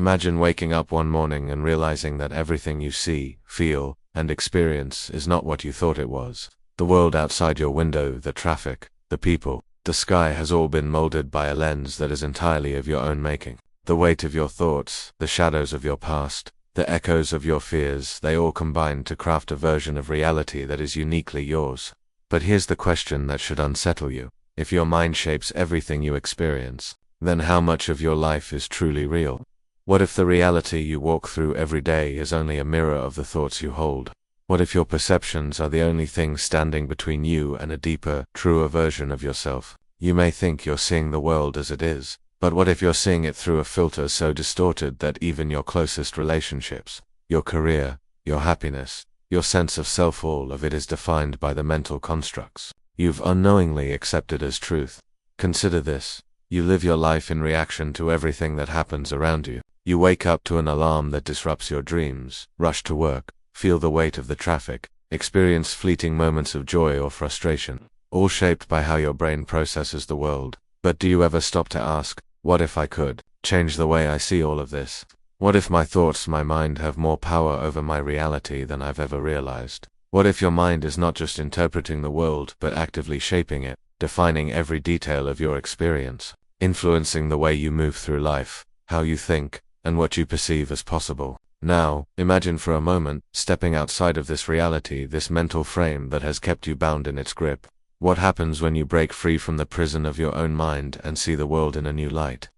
Imagine waking up one morning and realizing that everything you see, feel, and experience is not what you thought it was. The world outside your window, the traffic, the people, the sky has all been molded by a lens that is entirely of your own making. The weight of your thoughts, the shadows of your past, the echoes of your fears, they all combine to craft a version of reality that is uniquely yours. But here's the question that should unsettle you. If your mind shapes everything you experience, then how much of your life is truly real? What if the reality you walk through every day is only a mirror of the thoughts you hold? What if your perceptions are the only thing standing between you and a deeper, truer version of yourself? You may think you're seeing the world as it is, but what if you're seeing it through a filter so distorted that even your closest relationships, your career, your happiness, your sense of self, all of it is defined by the mental constructs you've unknowingly accepted as truth? Consider this. You live your life in reaction to everything that happens around you. You wake up to an alarm that disrupts your dreams, rush to work, feel the weight of the traffic, experience fleeting moments of joy or frustration, all shaped by how your brain processes the world. But do you ever stop to ask, what if I could change the way I see all of this? What if my thoughts, my mind, have more power over my reality than I've ever realized? What if your mind is not just interpreting the world, but actively shaping it, defining every detail of your experience, influencing the way you move through life, how you think, and what you perceive as possible? Now, imagine for a moment, stepping outside of this reality, this mental frame that has kept you bound in its grip. What happens when you break free from the prison of your own mind and see the world in a new light?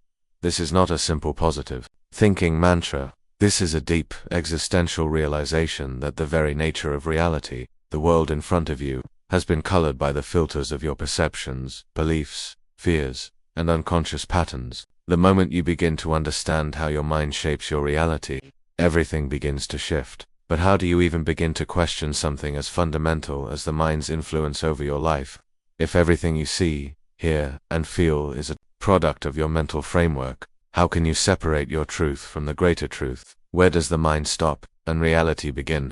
This is not a simple positive thinking mantra. This is a deep, existential realization that the very nature of reality, the world in front of you, has been colored by the filters of your perceptions, beliefs, fears, and unconscious patterns. The moment you begin to understand how your mind shapes your reality, everything begins to shift. But how do you even begin to question something as fundamental as the mind's influence over your life? If everything you see, hear, and feel is a product of your mental framework, how can you separate your truth from the greater truth? Where does the mind stop and reality begin?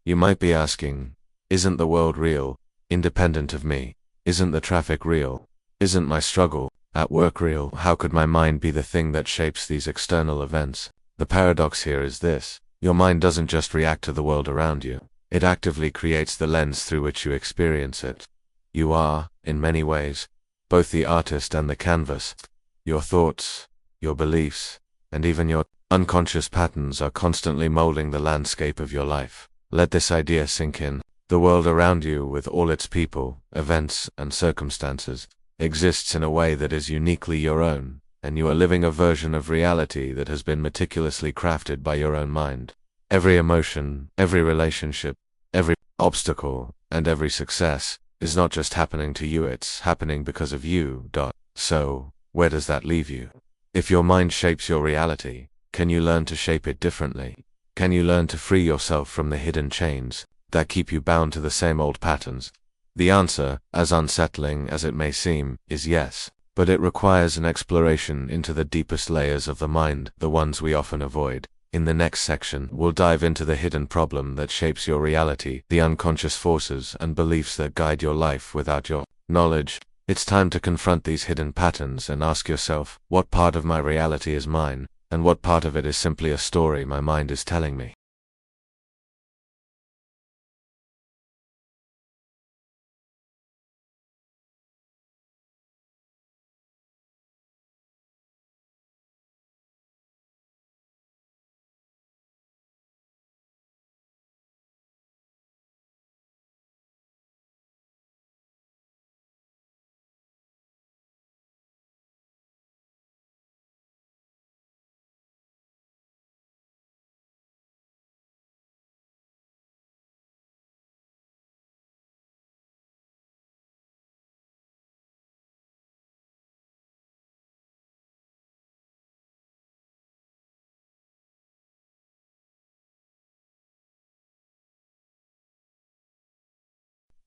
You might be asking, isn't the world real, independent of me? Isn't the traffic real? Isn't my struggle at work real? How could my mind be the thing that shapes these external events? The paradox here is this. Your mind doesn't just react to the world around you. It actively creates the lens through which you experience it. You are, in many ways, both the artist and the canvas. Your thoughts, your beliefs, and even your unconscious patterns are constantly molding the landscape of your life. Let this idea sink in. The world around you, with all its people, events, and circumstances, exists in a way that is uniquely your own, and you are living a version of reality that has been meticulously crafted by your own mind. Every emotion, every relationship, every obstacle, and every success is not just happening to you, it's happening because of you. So, where does that leave you? If your mind shapes your reality, can you learn to shape it differently? Can you learn to free yourself from the hidden chains that keep you bound to the same old patterns? The answer, as unsettling as it may seem, is yes. But it requires an exploration into the deepest layers of the mind, the ones we often avoid. In the next section, we'll dive into the hidden problem that shapes your reality, the unconscious forces and beliefs that guide your life without your knowledge. It's time to confront these hidden patterns and ask yourself, what part of my reality is mine, and what part of it is simply a story my mind is telling me?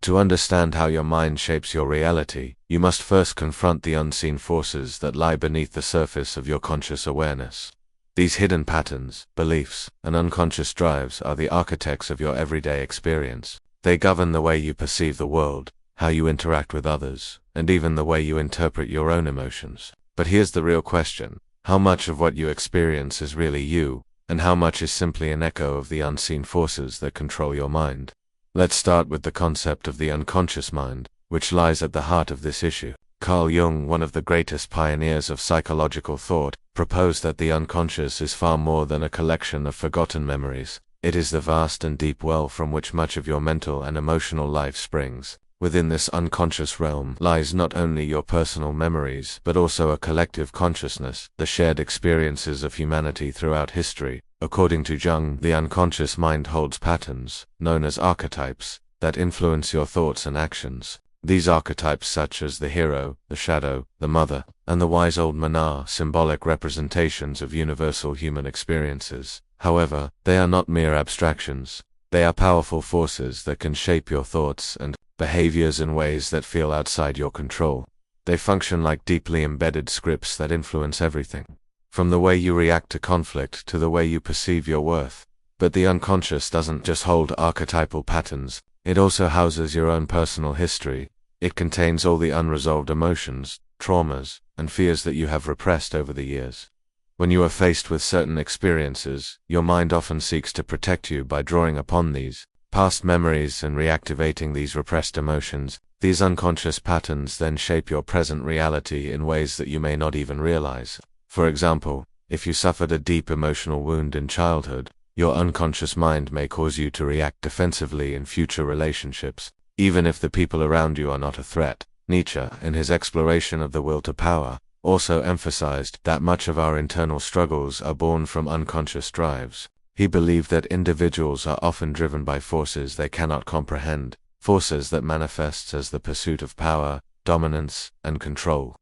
To understand how your mind shapes your reality, you must first confront the unseen forces that lie beneath the surface of your conscious awareness. These hidden patterns, beliefs, and unconscious drives are the architects of your everyday experience. They govern the way you perceive the world, how you interact with others, and even the way you interpret your own emotions. But here's the real question. How much of what you experience is really you, and how much is simply an echo of the unseen forces that control your mind? Let's start with the concept of the unconscious mind, which lies at the heart of this issue. Carl Jung, one of the greatest pioneers of psychological thought, proposed that the unconscious is far more than a collection of forgotten memories. It is the vast and deep well from which much of your mental and emotional life springs. Within this unconscious realm lies not only your personal memories, but also a collective consciousness, the shared experiences of humanity throughout history. According to Jung, the unconscious mind holds patterns, known as archetypes, that influence your thoughts and actions. These archetypes, such as the hero, the shadow, the mother, and the wise old man, are symbolic representations of universal human experiences. However, they are not mere abstractions. They are powerful forces that can shape your thoughts and behaviors in ways that feel outside your control. They function like deeply embedded scripts that influence everything, from the way you react to conflict to the way you perceive your worth. But the unconscious doesn't just hold archetypal patterns, it also houses your own personal history. It contains all the unresolved emotions, traumas, and fears that you have repressed over the years. When you are faced with certain experiences, your mind often seeks to protect you by drawing upon these past memories and reactivating these repressed emotions. These unconscious patterns then shape your present reality in ways that you may not even realize. For example, if you suffered a deep emotional wound in childhood, your unconscious mind may cause you to react defensively in future relationships, even if the people around you are not a threat. Nietzsche, in his exploration of the will to power, also emphasized that much of our internal struggles are born from unconscious drives. He believed that individuals are often driven by forces they cannot comprehend, forces that manifest as the pursuit of power, dominance, and control.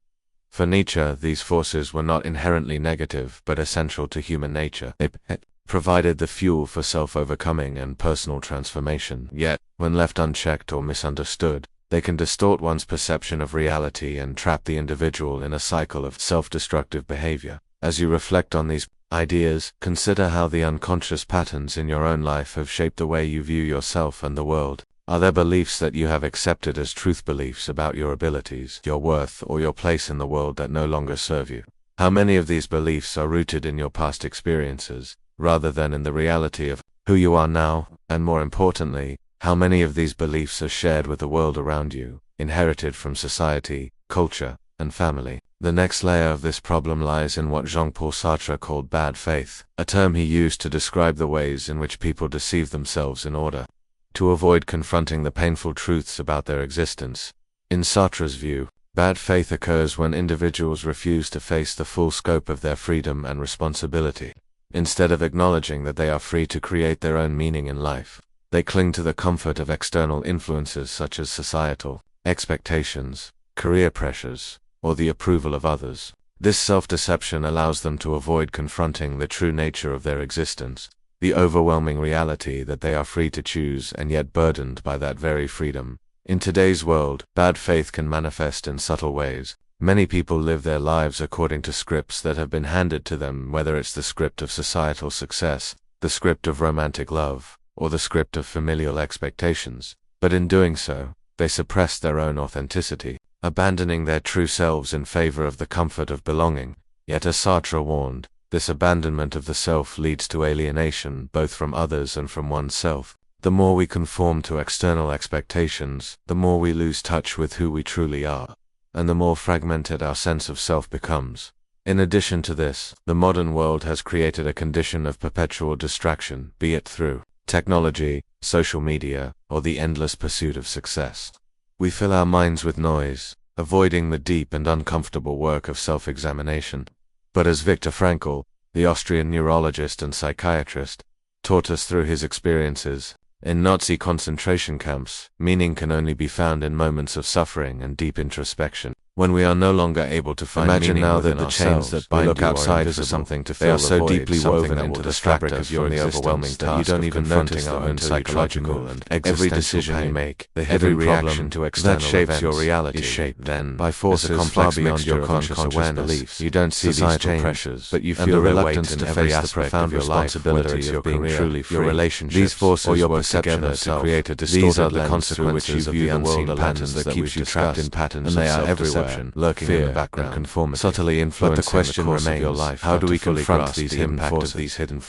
For Nietzsche, these forces were not inherently negative but essential to human nature. They provided the fuel for self-overcoming and personal transformation. Yet, when left unchecked or misunderstood, they can distort one's perception of reality and trap the individual in a cycle of self-destructive behavior. As you reflect on these ideas, consider how the unconscious patterns in your own life have shaped the way you view yourself and the world. Are there beliefs that you have accepted as truth beliefs about your abilities, your worth, or your place in the world that no longer serve you? How many of these beliefs are rooted in your past experiences, rather than in the reality of who you are now? And more importantly, how many of these beliefs are shared with the world around you, inherited from society, culture, and family? The next layer of this problem lies in what Jean-Paul Sartre called bad faith, a term he used to describe the ways in which people deceive themselves in order to avoid confronting the painful truths about their existence. In Sartre's view, bad faith occurs when individuals refuse to face the full scope of their freedom and responsibility. Instead of acknowledging that they are free to create their own meaning in life, they cling to the comfort of external influences such as societal expectations, career pressures, or the approval of others. This self-deception allows them to avoid confronting the true nature of their existence, the overwhelming reality that they are free to choose and yet burdened by that very freedom. In today's world, bad faith can manifest in subtle ways. Many people live their lives according to scripts that have been handed to them, whether it's the script of societal success, the script of romantic love, or the script of familial expectations. But in doing so, they suppress their own authenticity, abandoning their true selves in favor of the comfort of belonging. Yet as Sartre warned, this abandonment of the self leads to alienation both from others and from oneself. The more we conform to external expectations, the more we lose touch with who we truly are, and the more fragmented our sense of self becomes. In addition to this, the modern world has created a condition of perpetual distraction, be it through technology, social media, or the endless pursuit of success. We fill our minds with noise, avoiding the deep and uncomfortable work of self-examination. But as Viktor Frankl, the Austrian neurologist and psychiatrist, taught us through his experiences in Nazi concentration camps, meaning can only be found in moments of suffering and deep introspection. When we are no longer able to find meaning now that the chains that bind you outside for something to fill, they are so deeply woven into the fabric of your overwhelming that you don't even notice our own psychological and every decision you make, every reaction to external that shapes your reality is shaped then by forces far beyond your conscious awareness. You don't see these pressures, but you feel the reluctance to face the profound responsibility of being truly free. Your relationships, these forces or your perception to create a distorted lens through which you view the unseen patterns that keeps you trapped in patterns, and they are everywhere. perception, lurking in the background, and conformity, subtly influencing the question the course of your life. How do we confront these hidden forces?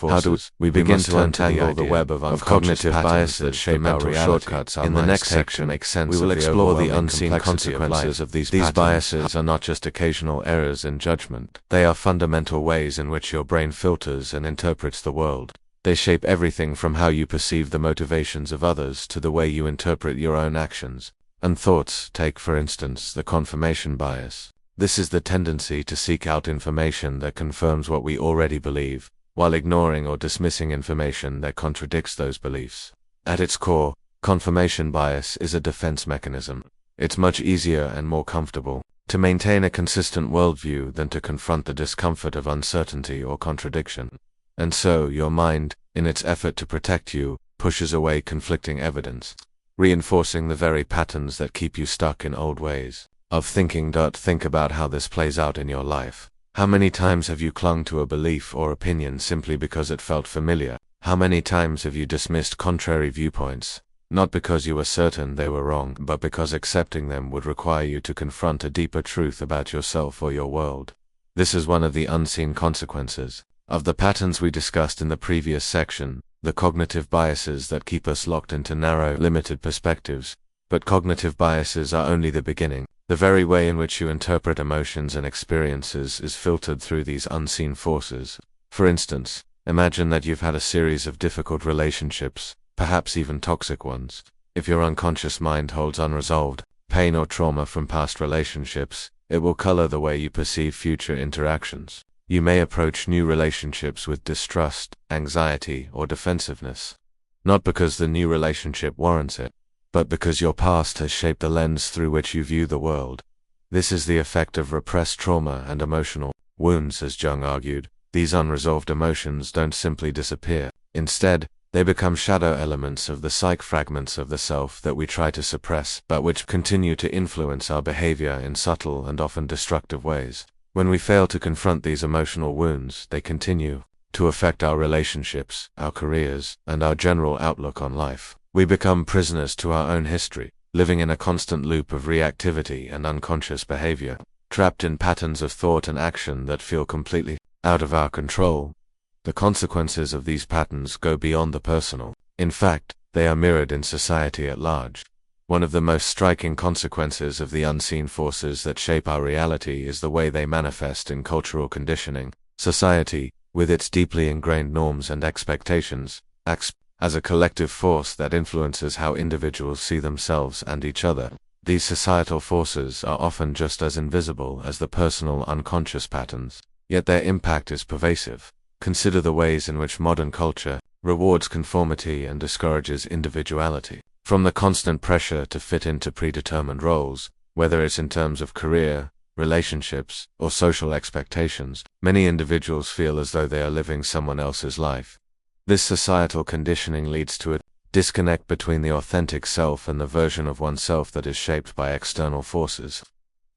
How do we begin to untangle the web of cognitive biases that shape our reality? In the next section, we will explore the unseen consequences of these biases are not just occasional errors in judgment. They are fundamental ways in which your brain filters and interprets the world. They shape everything from how you perceive the motivations of others to the way you interpret your own actions and thoughts. Take, for instance, the confirmation bias. This is the tendency to seek out information that confirms what we already believe, while ignoring or dismissing information that contradicts those beliefs. At its core, confirmation bias is a defense mechanism. It's much easier and more comfortable to maintain a consistent worldview than to confront the discomfort of uncertainty or contradiction. And so, your mind, in its effort to protect you, pushes away conflicting evidence, reinforcing the very patterns that keep you stuck in old ways of thinking. Think about how this plays out in your life. How many times have you clung to a belief or opinion simply because it felt familiar? How many times have you dismissed contrary viewpoints, not because you were certain they were wrong, but because accepting them would require you to confront a deeper truth about yourself or your world? This is one of the unseen consequences of the patterns we discussed in the previous section, the cognitive biases that keep us locked into narrow, limited perspectives. But cognitive biases are only the beginning. The very way in which you interpret emotions and experiences is filtered through these unseen forces. For instance, imagine that you've had a series of difficult relationships, perhaps even toxic ones. If your unconscious mind holds unresolved pain or trauma from past relationships, it will color the way you perceive future interactions. You may approach new relationships with distrust, anxiety, or defensiveness. Not because the new relationship warrants it, but because your past has shaped the lens through which you view the world. This is the effect of repressed trauma and emotional wounds, as Jung argued. These unresolved emotions don't simply disappear. Instead, they become shadow elements of the psyche, fragments of the self that we try to suppress, but which continue to influence our behavior in subtle and often destructive ways. When we fail to confront these emotional wounds, they continue to affect our relationships, our careers, and our general outlook on life. We become prisoners to our own history, living in a constant loop of reactivity and unconscious behavior, trapped in patterns of thought and action that feel completely out of our control. The consequences of these patterns go beyond the personal. In fact, they are mirrored in society at large. One of the most striking consequences of the unseen forces that shape our reality is the way they manifest in cultural conditioning. Society, with its deeply ingrained norms and expectations, acts as a collective force that influences how individuals see themselves and each other. These societal forces are often just as invisible as the personal unconscious patterns, yet their impact is pervasive. Consider the ways in which modern culture rewards conformity and discourages individuality. From the constant pressure to fit into predetermined roles, whether it's in terms of career, relationships, or social expectations, many individuals feel as though they are living someone else's life. This societal conditioning leads to a disconnect between the authentic self and the version of oneself that is shaped by external forces.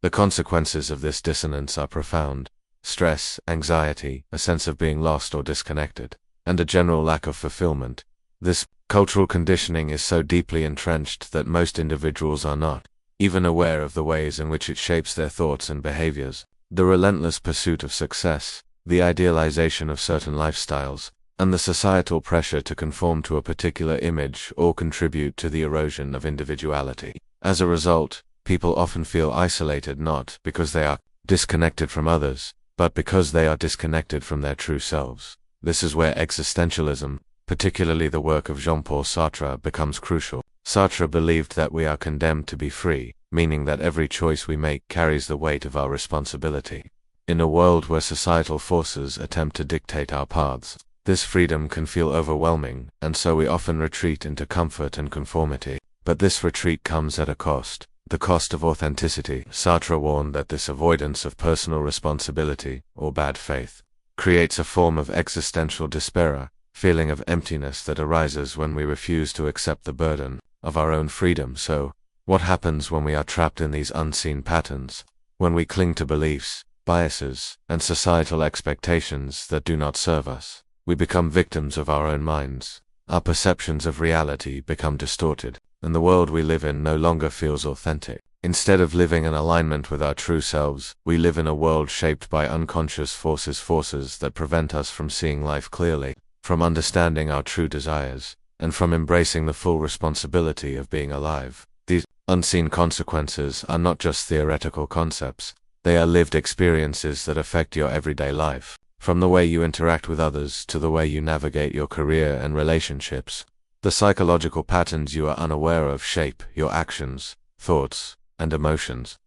The consequences of this dissonance are profound. Stress, anxiety, a sense of being lost or disconnected, and a general lack of fulfillment. This cultural conditioning is so deeply entrenched that most individuals are not even aware of the ways in which it shapes their thoughts and behaviors. The relentless pursuit of success, the idealization of certain lifestyles, and the societal pressure to conform to a particular image all contribute to the erosion of individuality. As a result, people often feel isolated not because they are disconnected from others, but because they are disconnected from their true selves. This is where existentialism, particularly the work of Jean-Paul Sartre, becomes crucial. Sartre believed that we are condemned to be free, meaning that every choice we make carries the weight of our responsibility. In a world where societal forces attempt to dictate our paths, this freedom can feel overwhelming, and so we often retreat into comfort and conformity. But this retreat comes at a cost, the cost of authenticity. Sartre warned that this avoidance of personal responsibility, or bad faith, creates a form of existential despair, feeling of emptiness that arises when we refuse to accept the burden of our own freedom. So, what happens when we are trapped in these unseen patterns? When we cling to beliefs, biases, and societal expectations that do not serve us, we become victims of our own minds. Our perceptions of reality become distorted, and the world we live in no longer feels authentic. Instead of living in alignment with our true selves, we live in a world shaped by unconscious forces that prevent us from seeing life clearly, from understanding our true desires, and from embracing the full responsibility of being alive. These unseen consequences are not just theoretical concepts, they are lived experiences that affect your everyday life, from the way you interact with others to the way you navigate your career and relationships. The psychological patterns you are unaware of shape your actions, thoughts, and emotions.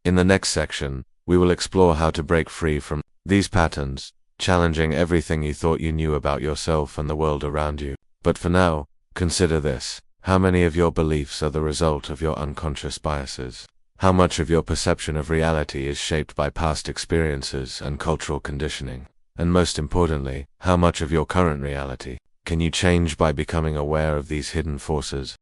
In the next section, we will explore how to break free from these patterns, challenging everything you thought you knew about yourself and the world around you. But for now, consider this. How many of your beliefs are the result of your unconscious biases? How much of your perception of reality is shaped by past experiences and cultural conditioning? And most importantly, how much of your current reality can you change by becoming aware of these hidden forces?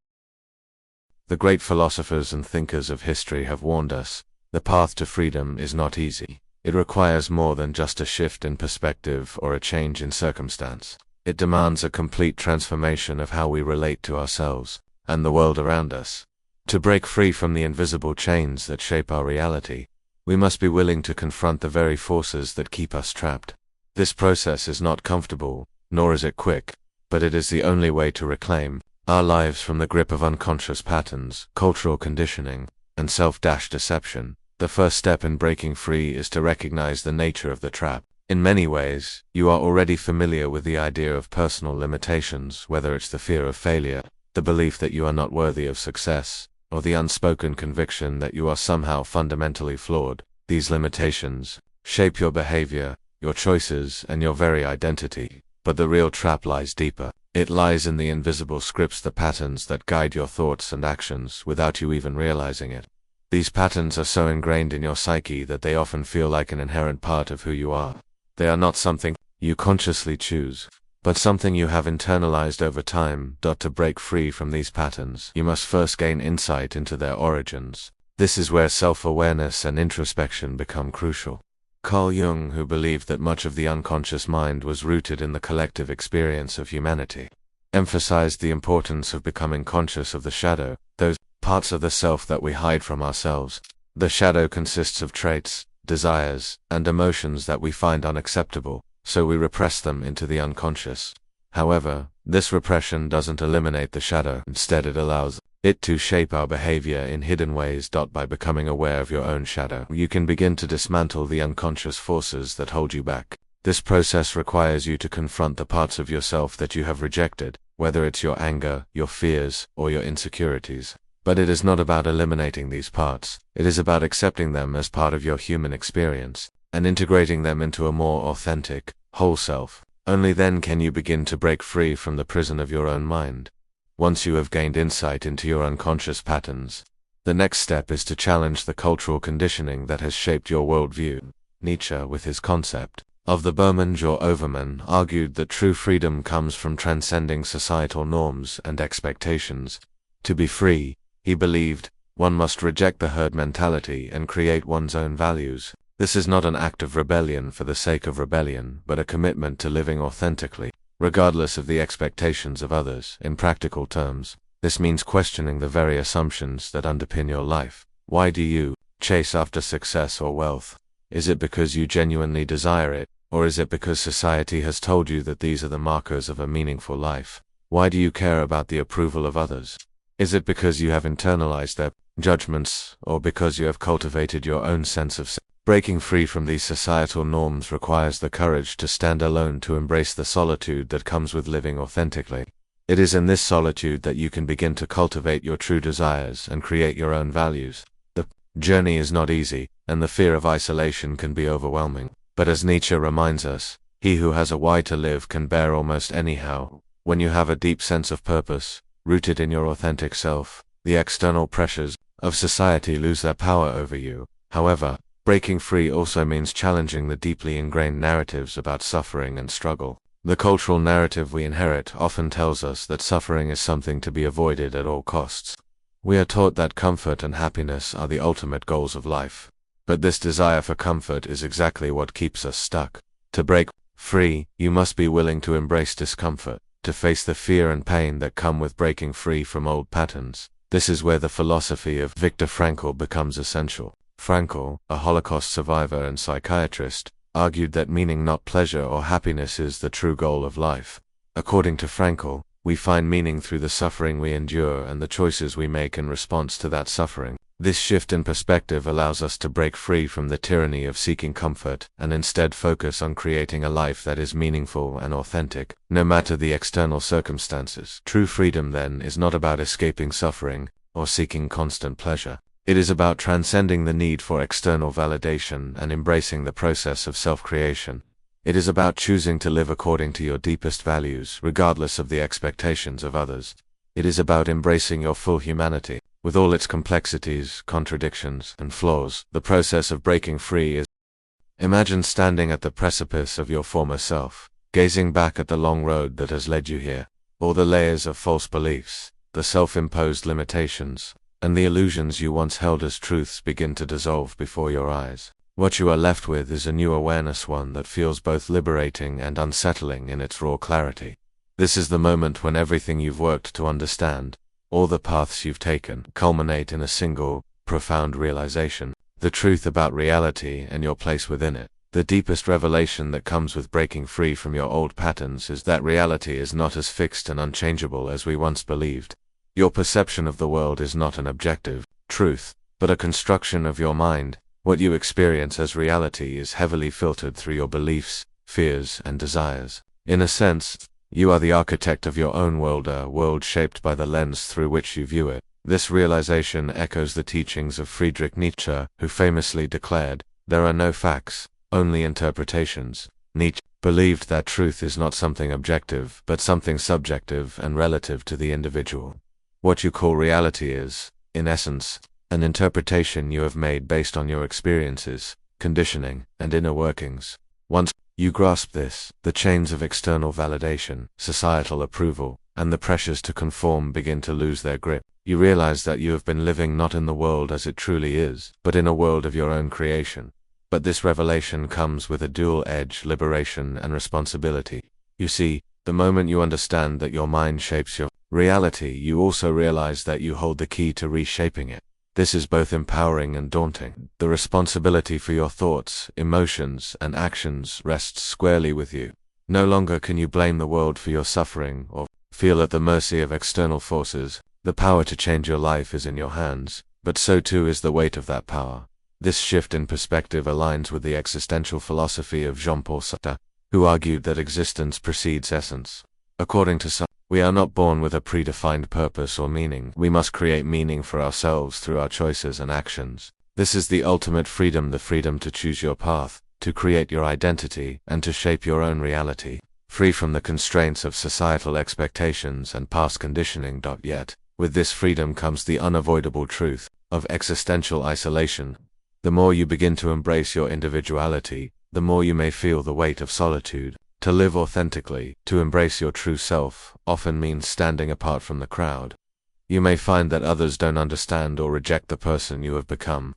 The great philosophers and thinkers of history have warned us, the path to freedom is not easy. It requires more than just a shift in perspective or a change in circumstance. It demands a complete transformation of how we relate to ourselves and the world around us. To break free from the invisible chains that shape our reality, we must be willing to confront the very forces that keep us trapped. This process is not comfortable, nor is it quick, but it is the only way to reclaim our lives from the grip of unconscious patterns, cultural conditioning, and self-deception. The first step in breaking free is to recognize the nature of the trap. In many ways, you are already familiar with the idea of personal limitations, whether it's the fear of failure, the belief that you are not worthy of success, or the unspoken conviction that you are somehow fundamentally flawed. These limitations shape your behavior, your choices, and your very identity. But the real trap lies deeper. It lies in the invisible scripts, the patterns that guide your thoughts and actions without you even realizing it. These patterns are so ingrained in your psyche that they often feel like an inherent part of who you are. They are not something you consciously choose, but something you have internalized over time. To break free from these patterns, you must first gain insight into their origins. This is where self-awareness and introspection become crucial. Carl Jung, who believed that much of the unconscious mind was rooted in the collective experience of humanity, emphasized the importance of becoming conscious of the shadow, those parts of the self that we hide from ourselves. The shadow consists of traits, desires, and emotions that we find unacceptable, so we repress them into the unconscious. However, this repression doesn't eliminate the shadow. Instead, it allows it to shape our behavior in hidden ways. By becoming aware of your own shadow, you can begin to dismantle the unconscious forces that hold you back. This process requires you to confront the parts of yourself that you have rejected, whether it's your anger, your fears, or your insecurities. But it is not about eliminating these parts. It is about accepting them as part of your human experience, and integrating them into a more authentic, whole self. Only then can you begin to break free from the prison of your own mind. Once you have gained insight into your unconscious patterns, the next step is to challenge the cultural conditioning that has shaped your worldview. Nietzsche, with his concept of the Bermensch or Overman, argued that true freedom comes from transcending societal norms and expectations. To be free, he believed, one must reject the herd mentality and create one's own values. This is not an act of rebellion for the sake of rebellion, but a commitment to living authentically, regardless of the expectations of others. In practical terms, this means questioning the very assumptions that underpin your life. Why do you chase after success or wealth? Is it because you genuinely desire it, or is it because society has told you that these are the markers of a meaningful life? Why do you care about the approval of others? Is it because you have internalized their judgments, or because you have cultivated your own sense of self? Breaking free from these societal norms requires the courage to stand alone, to embrace the solitude that comes with living authentically. It is in this solitude that you can begin to cultivate your true desires and create your own values. The journey is not easy, and the fear of isolation can be overwhelming. But as Nietzsche reminds us, he who has a why to live can bear almost anyhow. When you have a deep sense of purpose, rooted in your authentic self, the external pressures of society lose their power over you. However, breaking free also means challenging the deeply ingrained narratives about suffering and struggle. The cultural narrative we inherit often tells us that suffering is something to be avoided at all costs. We are taught that comfort and happiness are the ultimate goals of life. But this desire for comfort is exactly what keeps us stuck. To break free, you must be willing to embrace discomfort, to face the fear and pain that come with breaking free from old patterns. This is where the philosophy of Viktor Frankl becomes essential. Frankl, a Holocaust survivor and psychiatrist, argued that meaning, not pleasure or happiness, is the true goal of life. According to Frankl, we find meaning through the suffering we endure and the choices we make in response to that suffering. This shift in perspective allows us to break free from the tyranny of seeking comfort and instead focus on creating a life that is meaningful and authentic, no matter the external circumstances. True freedom, then, is not about escaping suffering or seeking constant pleasure. It is about transcending the need for external validation and embracing the process of self-creation. It is about choosing to live according to your deepest values, regardless of the expectations of others. It is about embracing your full humanity, with all its complexities, contradictions, and flaws. The process of breaking free is... Imagine standing at the precipice of your former self, gazing back at the long road that has led you here. All the layers of false beliefs, the self-imposed limitations, and the illusions you once held as truths begin to dissolve before your eyes. What you are left with is a new awareness, one that feels both liberating and unsettling in its raw clarity. This is the moment when everything you've worked to understand, all the paths you've taken, culminate in a single, profound realization: the truth about reality and your place within it. The deepest revelation that comes with breaking free from your old patterns is that reality is not as fixed and unchangeable as we once believed. Your perception of the world is not an objective truth, but a construction of your mind. What you experience as reality is heavily filtered through your beliefs, fears, and desires. In a sense, you are the architect of your own world, a world shaped by the lens through which you view it. This realization echoes the teachings of Friedrich Nietzsche, who famously declared, "There are no facts, only interpretations." Nietzsche believed that truth is not something objective, but something subjective and relative to the individual. What you call reality is, in essence, an interpretation you have made based on your experiences, conditioning, and inner workings. Once you grasp this, the chains of external validation, societal approval, and the pressures to conform begin to lose their grip. You realize that you have been living not in the world as it truly is, but in a world of your own creation. But this revelation comes with a dual edge: liberation and responsibility. You see, the moment you understand that your mind shapes your reality, you also realize that you hold the key to reshaping it. This is both empowering and daunting. The responsibility for your thoughts, emotions, and actions rests squarely with you. No longer can you blame the world for your suffering or feel at the mercy of external forces. The power to change your life is in your hands, but so too is the weight of that power. This shift in perspective aligns with the existential philosophy of Jean-Paul Sartre, who argued that existence precedes essence. According to Sartre, we are not born with a predefined purpose or meaning. We must create meaning for ourselves through our choices and actions. This is the ultimate freedom: the freedom to choose your path, to create your identity, and to shape your own reality, free from the constraints of societal expectations and past conditioning. Yet, with this freedom comes the unavoidable truth of existential isolation. The more you begin to embrace your individuality, the more you may feel the weight of solitude. To live authentically, to embrace your true self, often means standing apart from the crowd. You may find that others don't understand or reject the person you have become.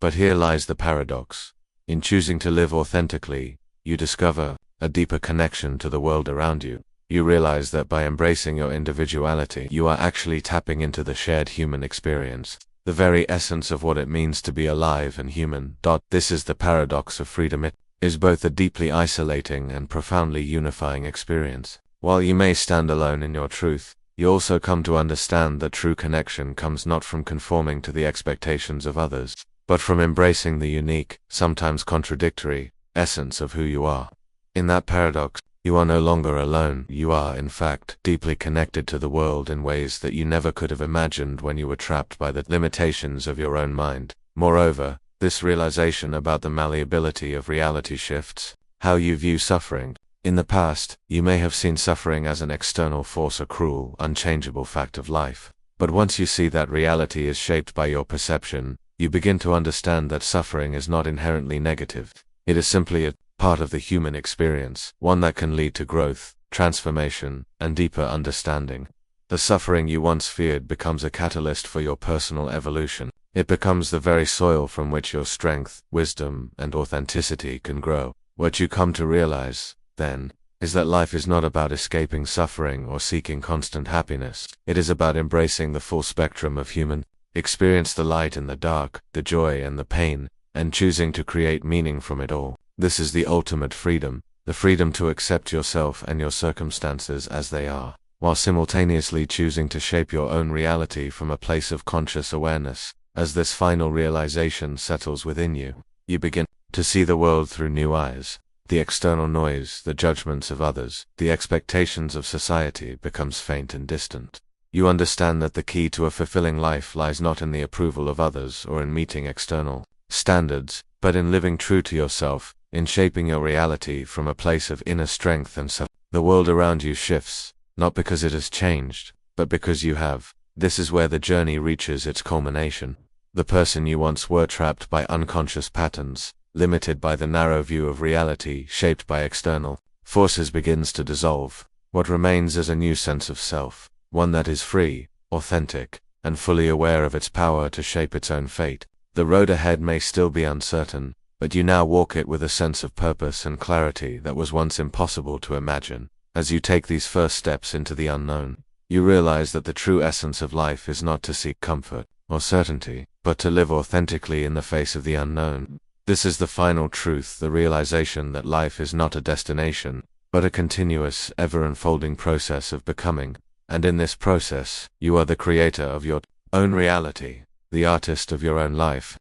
But here lies the paradox. In choosing to live authentically, you discover a deeper connection to the world around you. You realize that by embracing your individuality, you are actually tapping into the shared human experience, the very essence of what it means to be alive and human. This is the paradox of freedom. It is both a deeply isolating and profoundly unifying experience. While you may stand alone in your truth, you also come to understand that true connection comes not from conforming to the expectations of others, but from embracing the unique, sometimes contradictory, essence of who you are. In that paradox, you are no longer alone. You are, in fact, deeply connected to the world in ways that you never could have imagined when you were trapped by the limitations of your own mind. Moreover, this realization about the malleability of reality shifts how you view suffering. In the past, you may have seen suffering as an external force, a cruel, unchangeable fact of life. But once you see that reality is shaped by your perception, you begin to understand that suffering is not inherently negative. It is simply a part of the human experience, one that can lead to growth, transformation, and deeper understanding. The suffering you once feared becomes a catalyst for your personal evolution. It becomes the very soil from which your strength, wisdom, and authenticity can grow. What you come to realize, then, is that life is not about escaping suffering or seeking constant happiness. It is about embracing the full spectrum of human experience, the light and the dark, the joy and the pain, and choosing to create meaning from it all. This is the ultimate freedom, the freedom to accept yourself and your circumstances as they are, while simultaneously choosing to shape your own reality from a place of conscious awareness. As this final realization settles within you, you begin to see the world through new eyes. The external noise, the judgments of others, the expectations of society becomes faint and distant. You understand that the key to a fulfilling life lies not in the approval of others or in meeting external standards, but in living true to yourself, in shaping your reality from a place of inner strength and self. The world around you shifts, not because it has changed, but because you have. This is where the journey reaches its culmination. The person you once were, trapped by unconscious patterns, limited by the narrow view of reality shaped by external forces, begins to dissolve. What remains is a new sense of self, one that is free, authentic, and fully aware of its power to shape its own fate. The road ahead may still be uncertain, but you now walk it with a sense of purpose and clarity that was once impossible to imagine. As you take these first steps into the unknown, you realize that the true essence of life is not to seek comfort or certainty, but to live authentically in the face of the unknown. This is the final truth, the realization that life is not a destination, but a continuous, ever-unfolding process of becoming, and in this process, you are the creator of your own reality, the artist of your own life.